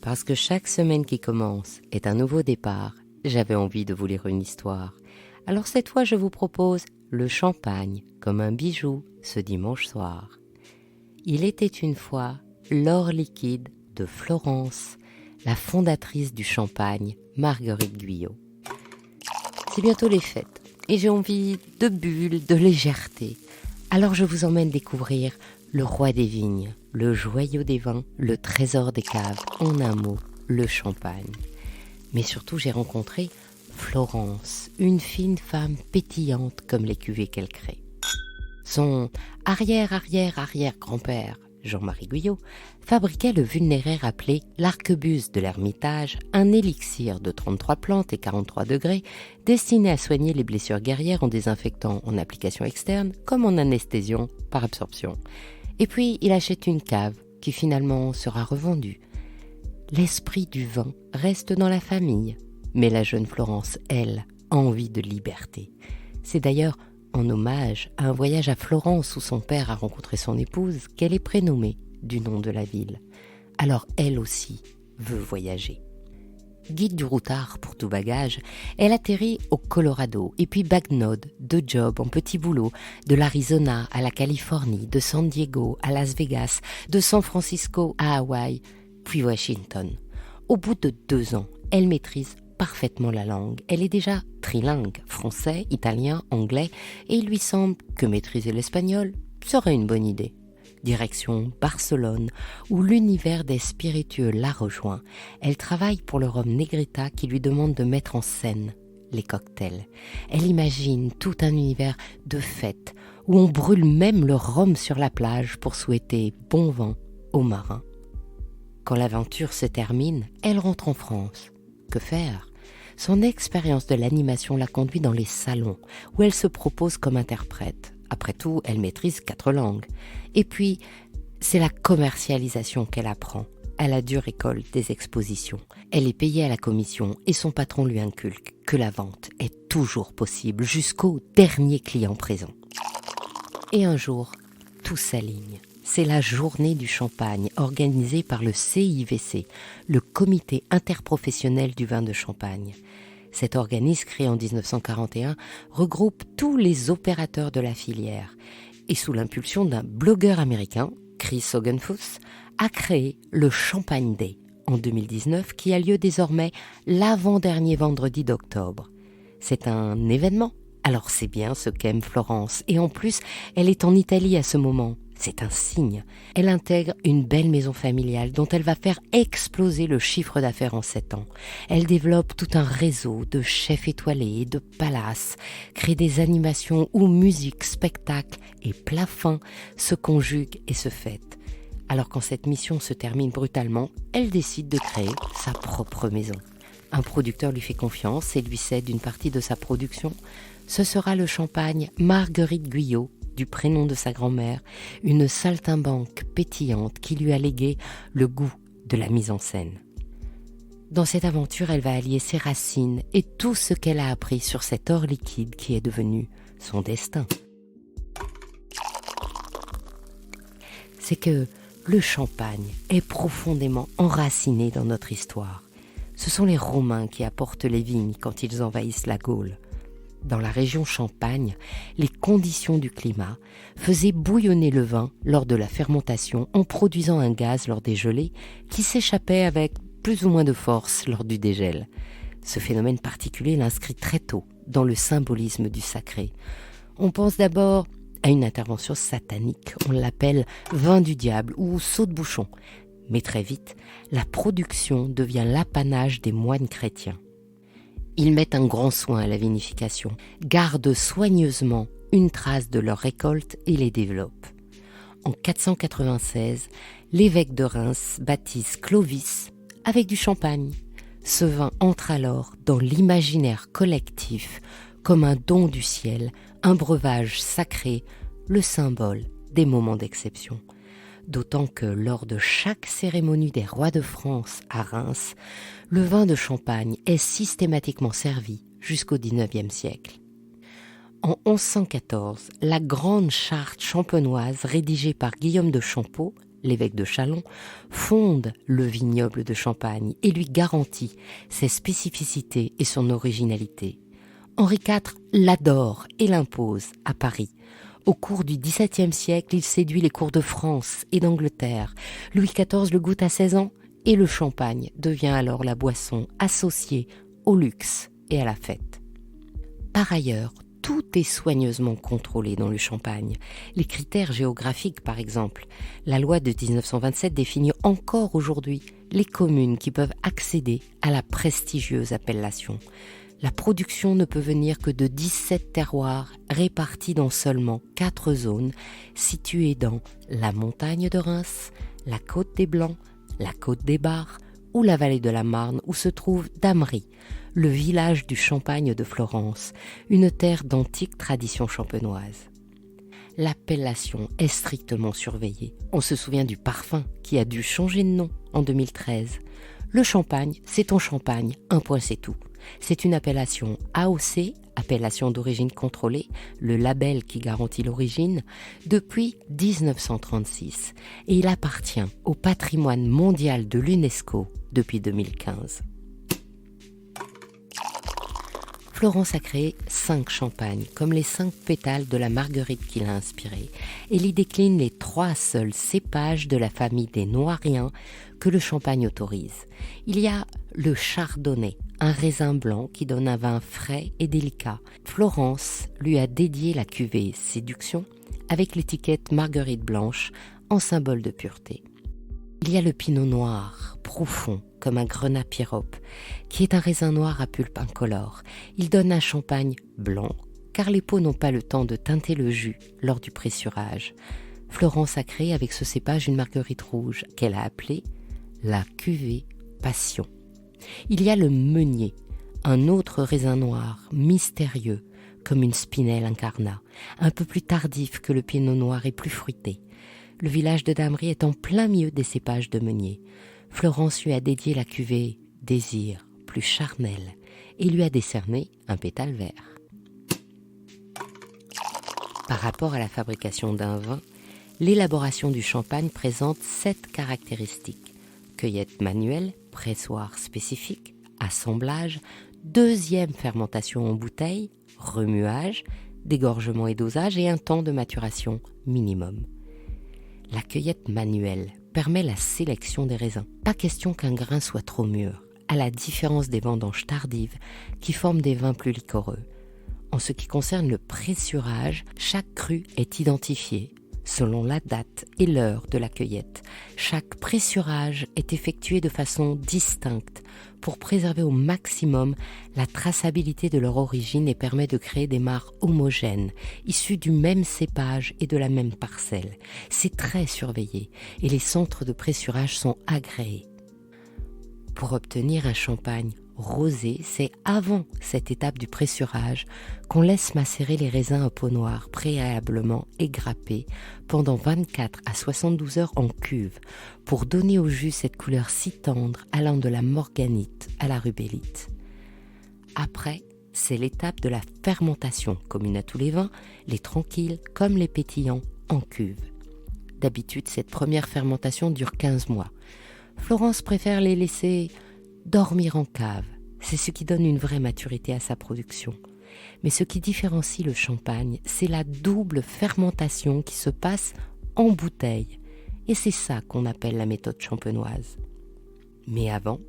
Parce que chaque semaine qui commence est un nouveau départ, j'avais envie de vous lire une histoire. Alors cette fois, je vous propose le champagne comme un bijou ce dimanche soir. Il était une fois l'or liquide de Florence, la fondatrice du champagne, Marguerite Guyot. C'est bientôt les fêtes et j'ai envie de bulles, de légèreté. Alors je vous emmène découvrir le roi des vignes, le joyau des vins, le trésor des caves, en un mot, le champagne. Mais surtout, j'ai rencontré Florence, une fine femme pétillante comme les cuvées qu'elle crée. Son arrière-arrière-arrière-grand-père, Jean-Marie Guyot, fabriquait le vulnéraire appelé l'arquebuse de l'Ermitage, un élixir de 33 plantes et 43 degrés, destiné à soigner les blessures guerrières en désinfectant en application externe comme en anesthésiant par absorption. Et puis, il achète une cave qui finalement sera revendue. L'esprit du vin reste dans la famille, mais la jeune Florence, elle, a envie de liberté. C'est d'ailleurs en hommage à un voyage à Florence où son père a rencontré son épouse qu'elle est prénommée du nom de la ville. Alors elle aussi veut voyager. Guide du routard pour tout bagage, elle atterrit au Colorado et puis bagnode de job en petit boulot, de l'Arizona à la Californie, de San Diego à Las Vegas, de San Francisco à Hawaï, puis Washington. Au bout de 2 ans, elle maîtrise parfaitement la langue. Elle est déjà trilingue, français, italien, anglais, et il lui semble que maîtriser l'espagnol serait une bonne idée. Direction Barcelone, où l'univers des spiritueux la rejoint. Elle travaille pour le rhum Negrita qui lui demande de mettre en scène les cocktails. Elle imagine tout un univers de fêtes, où on brûle même le rhum sur la plage pour souhaiter bon vent aux marins. Quand l'aventure se termine, elle rentre en France. Que faire ? Son expérience de l'animation la conduit dans les salons, où elle se propose comme interprète. Après tout, elle maîtrise 4 langues. Et puis, c'est la commercialisation qu'elle apprend, à la dure école des expositions. Elle est payée à la commission et son patron lui inculque que la vente est toujours possible jusqu'au dernier client présent. Et un jour, tout s'aligne. C'est la journée du champagne organisée par le CIVC, le Comité interprofessionnel du vin de Champagne. Cet organisme, créé en 1941, regroupe tous les opérateurs de la filière et sous l'impulsion d'un blogueur américain, Chris Hogenfuss, a créé le Champagne Day en 2019 qui a lieu désormais l'avant-dernier vendredi d'octobre. C'est un événement, alors c'est bien ce qu'aime Florence et en plus elle est en Italie à ce moment. C'est un signe. Elle intègre une belle maison familiale dont elle va faire exploser le chiffre d'affaires en 7 ans. Elle développe tout un réseau de chefs étoilés, de palaces, crée des animations où musique, spectacle et plat fin se conjuguent et se fêtent. Alors quand cette mission se termine brutalement, elle décide de créer sa propre maison. Un producteur lui fait confiance et lui cède une partie de sa production. Ce sera le champagne Marguerite Guyot, du prénom de sa grand-mère, une saltimbanque pétillante qui lui a légué le goût de la mise en scène. Dans cette aventure, elle va allier ses racines et tout ce qu'elle a appris sur cet or liquide qui est devenu son destin. C'est que le champagne est profondément enraciné dans notre histoire. Ce sont les Romains qui apportent les vignes quand ils envahissent la Gaule. Dans la région Champagne, les conditions du climat faisaient bouillonner le vin lors de la fermentation en produisant un gaz lors des gelées qui s'échappait avec plus ou moins de force lors du dégel. Ce phénomène particulier l'inscrit très tôt dans le symbolisme du sacré. On pense d'abord à une intervention satanique, on l'appelle vin du diable ou saut de bouchon. Mais très vite, la production devient l'apanage des moines chrétiens. Ils mettent un grand soin à la vinification, gardent soigneusement une trace de leur récolte et les développent. En 496, l'évêque de Reims baptise Clovis avec du champagne. Ce vin entre alors dans l'imaginaire collectif comme un don du ciel, un breuvage sacré, le symbole des moments d'exception. D'autant que lors de chaque cérémonie des rois de France à Reims, le vin de Champagne est systématiquement servi jusqu'au XIXe siècle. En 1114, la grande charte champenoise rédigée par Guillaume de Champeaux l'évêque de Châlons, fonde le vignoble de Champagne et lui garantit ses spécificités et son originalité. Henri IV l'adore et l'impose à Paris. Au cours du XVIIe siècle, il séduit les cours de France et d'Angleterre. Louis XIV le goûte à 16 ans et le champagne devient alors la boisson associée au luxe et à la fête. Par ailleurs, tout est soigneusement contrôlé dans le champagne. Les critères géographiques, par exemple. La loi de 1927 définit encore aujourd'hui les communes qui peuvent accéder à la prestigieuse appellation. La production ne peut venir que de 17 terroirs répartis dans seulement 4 zones situées dans la montagne de Reims, la côte des Blancs, la côte des Bars ou la vallée de la Marne où se trouve Damery, le village du Champagne de Florence, une terre d'antique tradition champenoise. L'appellation est strictement surveillée. On se souvient du parfum qui a dû changer de nom en 2013. Le champagne, c'est ton champagne, un point c'est tout. C'est une appellation AOC, appellation d'origine contrôlée, le label qui garantit l'origine, depuis 1936 et il appartient au patrimoine mondial de l'UNESCO depuis 2015. Florence a créé 5 champagnes, comme les 5 pétales de la marguerite qui l'a inspirée. Elle y décline les 3 seuls cépages de la famille des noiriens que le champagne autorise. Il y a le chardonnay, un raisin blanc qui donne un vin frais et délicat. Florence lui a dédié la cuvée Séduction avec l'étiquette Marguerite blanche en symbole de pureté. Il y a le pinot noir, profond comme un grenat pyrope, qui est un raisin noir à pulpe incolore. Il donne un champagne blanc, car les pots n'ont pas le temps de teinter le jus lors du pressurage. Florence a créé avec ce cépage une marguerite rouge qu'elle a appelée la cuvée Passion. Il y a le meunier, un autre raisin noir, mystérieux, comme une spinelle incarnat, un peu plus tardif que le pinot noir et plus fruité. Le village de Damery est en plein milieu des cépages de meunier. Florence lui a dédié la cuvée Désir, plus charnelle, et lui a décerné un pétale vert. Par rapport à la fabrication d'un vin, l'élaboration du champagne présente 7 caractéristiques. Cueillette manuelle, pressoir spécifique, assemblage, deuxième fermentation en bouteille, remuage, dégorgement et dosage et un temps de maturation minimum. La cueillette manuelle permet la sélection des raisins. Pas question qu'un grain soit trop mûr, à la différence des vendanges tardives qui forment des vins plus liquoreux. En ce qui concerne le pressurage, chaque cru est identifié selon la date et l'heure de la cueillette. Chaque pressurage est effectué de façon distincte pour préserver au maximum la traçabilité de leur origine et permet de créer des mares homogènes, issues du même cépage et de la même parcelle. C'est très surveillé et les centres de pressurage sont agréés. Pour obtenir un champagne rosé, c'est avant cette étape du pressurage qu'on laisse macérer les raisins à peau noire préalablement égrappés pendant 24 à 72 heures en cuve pour donner au jus cette couleur si tendre allant de la morganite à la rubellite. Après, c'est l'étape de la fermentation, commune à tous les vins, les tranquilles comme les pétillants en cuve. D'habitude, cette première fermentation dure 15 mois. Florence préfère les laisser dormir en cave, c'est ce qui donne une vraie maturité à sa production. Mais ce qui différencie le champagne, c'est la double fermentation qui se passe en bouteille. Et c'est ça qu'on appelle la méthode champenoise. Mais avant,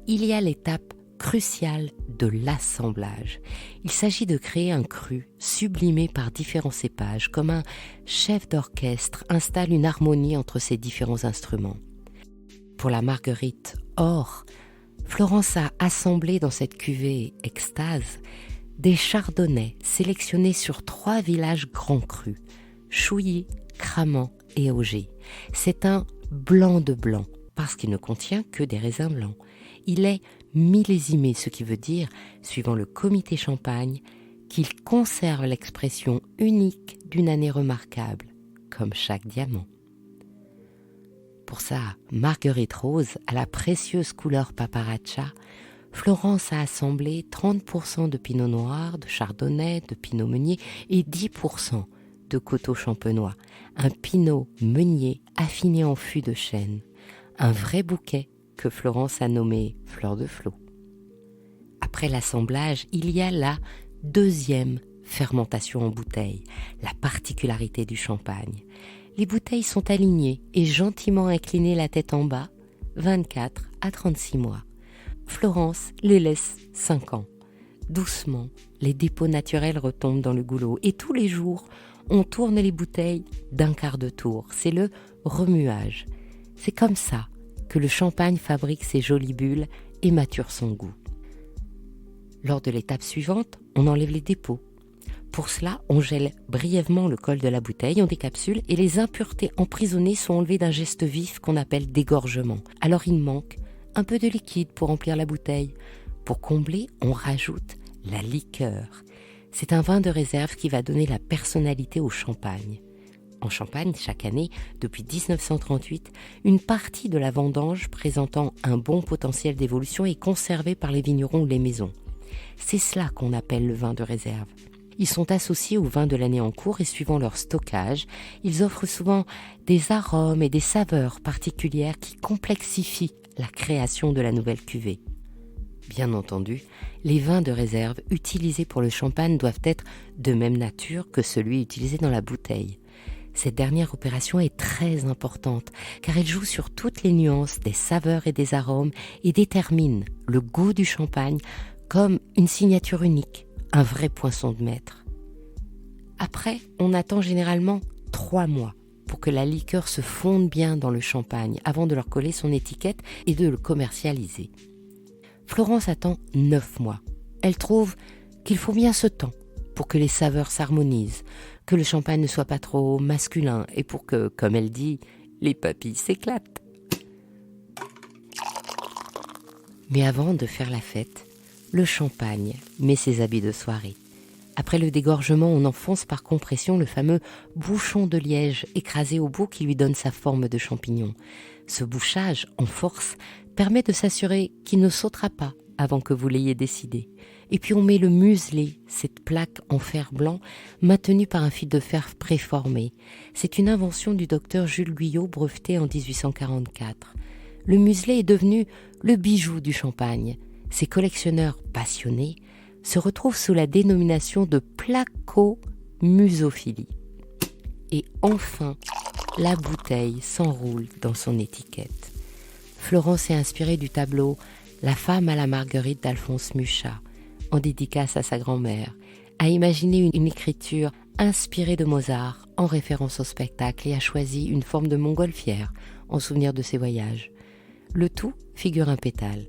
il y a l'étape cruciale de l'assemblage. Il s'agit de créer un cru sublimé par différents cépages, comme un chef d'orchestre installe une harmonie entre ces différents instruments. Pour la marguerite or, Florence a assemblé dans cette cuvée extase des chardonnays sélectionnés sur 3 villages grands crus, Chouilly, Cramant et Auger. C'est un blanc de blanc, parce qu'il ne contient que des raisins blancs. Il est millésimé, ce qui veut dire, suivant le comité Champagne, qu'il conserve l'expression unique d'une année remarquable, comme chaque diamant. Pour sa marguerite rose à la précieuse couleur paparaccia, Florence a assemblé 30% de pinot noir, de chardonnay, de pinot meunier et 10% de coteaux champenois, un pinot meunier affiné en fût de chêne, un vrai bouquet que Florence a nommé Fleur de Flot. Après l'assemblage, il y a la deuxième fermentation en bouteille, la particularité du champagne. Les bouteilles sont alignées et gentiment inclinées la tête en bas, 24 à 36 mois. Florence les laisse 5 ans. Doucement, les dépôts naturels retombent dans le goulot et tous les jours, on tourne les bouteilles d'un quart de tour. C'est le remuage. C'est comme ça que le champagne fabrique ses jolies bulles et mature son goût. Lors de l'étape suivante, on enlève les dépôts. Pour cela, on gèle brièvement le col de la bouteille, on décapsule et les impuretés emprisonnées sont enlevées d'un geste vif qu'on appelle dégorgement. Alors il manque un peu de liquide pour remplir la bouteille. Pour combler, on rajoute la liqueur. C'est un vin de réserve qui va donner la personnalité au champagne. En Champagne, chaque année, depuis 1938, une partie de la vendange présentant un bon potentiel d'évolution est conservée par les vignerons ou les maisons. C'est cela qu'on appelle le vin de réserve. Ils sont associés au vin de l'année en cours et suivant leur stockage, ils offrent souvent des arômes et des saveurs particulières qui complexifient la création de la nouvelle cuvée. Bien entendu, les vins de réserve utilisés pour le champagne doivent être de même nature que celui utilisé dans la bouteille. Cette dernière opération est très importante car elle joue sur toutes les nuances des saveurs et des arômes et détermine le goût du champagne comme une signature unique, un vrai poinçon de maître. Après, on attend généralement 3 mois pour que la liqueur se fonde bien dans le champagne avant de leur coller son étiquette et de le commercialiser. Florence attend 9 mois. Elle trouve qu'il faut bien ce temps pour que les saveurs s'harmonisent, que le champagne ne soit pas trop masculin et pour que, comme elle dit, les papilles s'éclatent. Mais avant de faire la fête, le champagne met ses habits de soirée. Après le dégorgement, on enfonce par compression le fameux bouchon de liège écrasé au bout qui lui donne sa forme de champignon. Ce bouchage, en force, permet de s'assurer qu'il ne sautera pas avant que vous l'ayez décidé. Et puis on met le muselet, cette plaque en fer blanc maintenue par un fil de fer préformé. C'est une invention du docteur Jules Guyot brevetée en 1844. Le muselet est devenu le bijou du champagne. Ces collectionneurs passionnés se retrouvent sous la dénomination de placo-musophilie. Et enfin, la bouteille s'enroule dans son étiquette. Florence est inspirée du tableau « La femme à la marguerite » d'Alphonse Mucha, en dédicace à sa grand-mère, a imaginé une écriture inspirée de Mozart en référence au spectacle et a choisi une forme de montgolfière en souvenir de ses voyages. Le tout figure un pétale.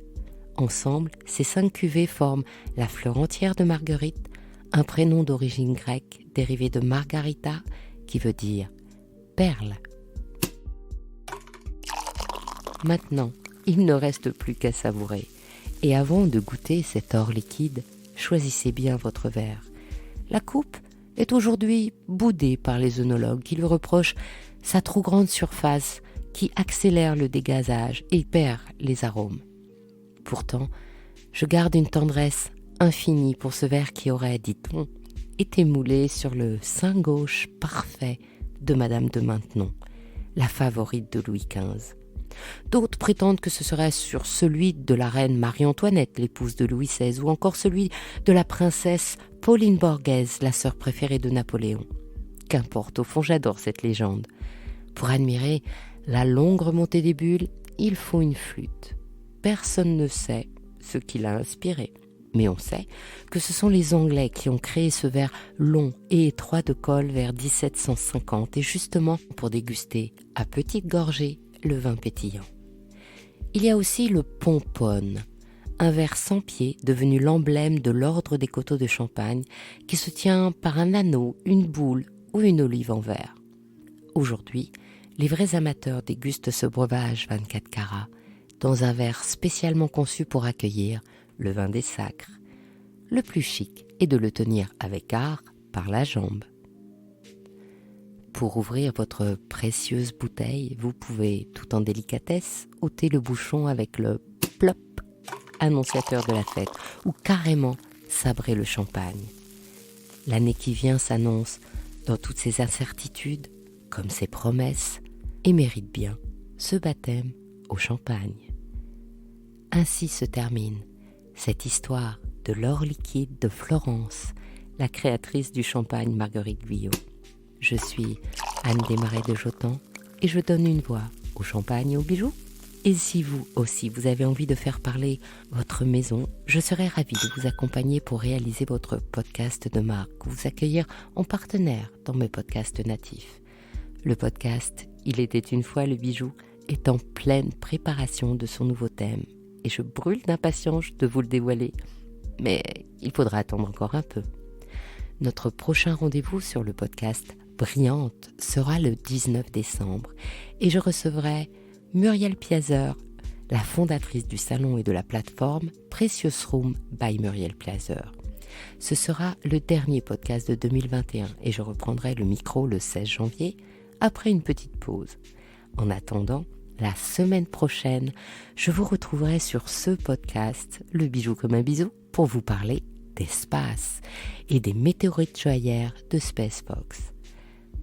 Ensemble, ces 5 cuvées forment la fleur entière de marguerite, un prénom d'origine grecque dérivé de margarita qui veut dire perle. Maintenant, il ne reste plus qu'à savourer. Et avant de goûter cet or liquide, choisissez bien votre verre. La coupe est aujourd'hui boudée par les œnologues qui lui reprochent sa trop grande surface qui accélère le dégazage et perd les arômes. Pourtant, je garde une tendresse infinie pour ce verre qui aurait, dit-on, été moulé sur le sein gauche parfait de Madame de Maintenon, la favorite de Louis XV. D'autres prétendent que ce serait sur celui de la reine Marie-Antoinette, l'épouse de Louis XVI, ou encore celui de la princesse Pauline Borghese, la sœur préférée de Napoléon. Qu'importe, au fond j'adore cette légende. Pour admirer la longue remontée des bulles, il faut une flûte. Personne ne sait ce qui l'a inspiré, mais on sait que ce sont les Anglais qui ont créé ce verre long et étroit de col vers 1750, et justement pour déguster à petites gorgées le vin pétillant. Il y a aussi le pomponne, un verre sans pied devenu l'emblème de l'ordre des coteaux de Champagne qui se tient par un anneau, une boule ou une olive en verre. Aujourd'hui, les vrais amateurs dégustent ce breuvage 24 carats dans un verre spécialement conçu pour accueillir le vin des sacres. Le plus chic est de le tenir avec art par la jambe. Pour ouvrir votre précieuse bouteille, vous pouvez, tout en délicatesse, ôter le bouchon avec le plop, annonciateur de la fête, ou carrément sabrer le champagne. L'année qui vient s'annonce dans toutes ces incertitudes, comme ces promesses, et mérite bien ce baptême au champagne. Ainsi se termine cette histoire de l'or liquide de Florence, la créatrice du champagne Marguerite Guyot. Je suis Anne Desmarais de Jotan et je donne une voix au champagne et aux bijoux. Et si vous aussi, vous avez envie de faire parler votre maison, je serai ravie de vous accompagner pour réaliser votre podcast de marque ou vous accueillir en partenaire dans mes podcasts natifs. Le podcast « Il était une fois le bijou » est en pleine préparation de son nouveau thème et je brûle d'impatience de vous le dévoiler. Mais il faudra attendre encore un peu. Notre prochain rendez-vous sur le podcast Brillante sera le 19 décembre et je recevrai Muriel Piazeur, la fondatrice du salon et de la plateforme Precious Room by Muriel Piazeur. Ce sera le dernier podcast de 2021 et je reprendrai le micro le 16 janvier après une petite pause. En attendant, la semaine prochaine, je vous retrouverai sur ce podcast, Le bijou comme un bisou, pour vous parler d'espace et des météorites joaillères de SpaceFox.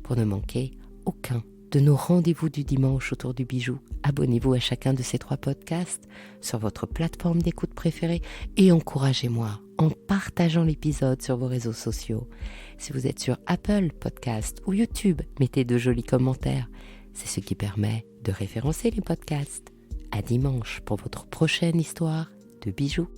Pour ne manquer aucun de nos rendez-vous du dimanche autour du bijou, abonnez-vous à chacun de ces 3 podcasts sur votre plateforme d'écoute préférée et encouragez-moi en partageant l'épisode sur vos réseaux sociaux. Si vous êtes sur Apple Podcast ou YouTube, mettez de jolis commentaires. C'est ce qui permet de référencer les podcasts. À dimanche pour votre prochaine histoire de bijoux.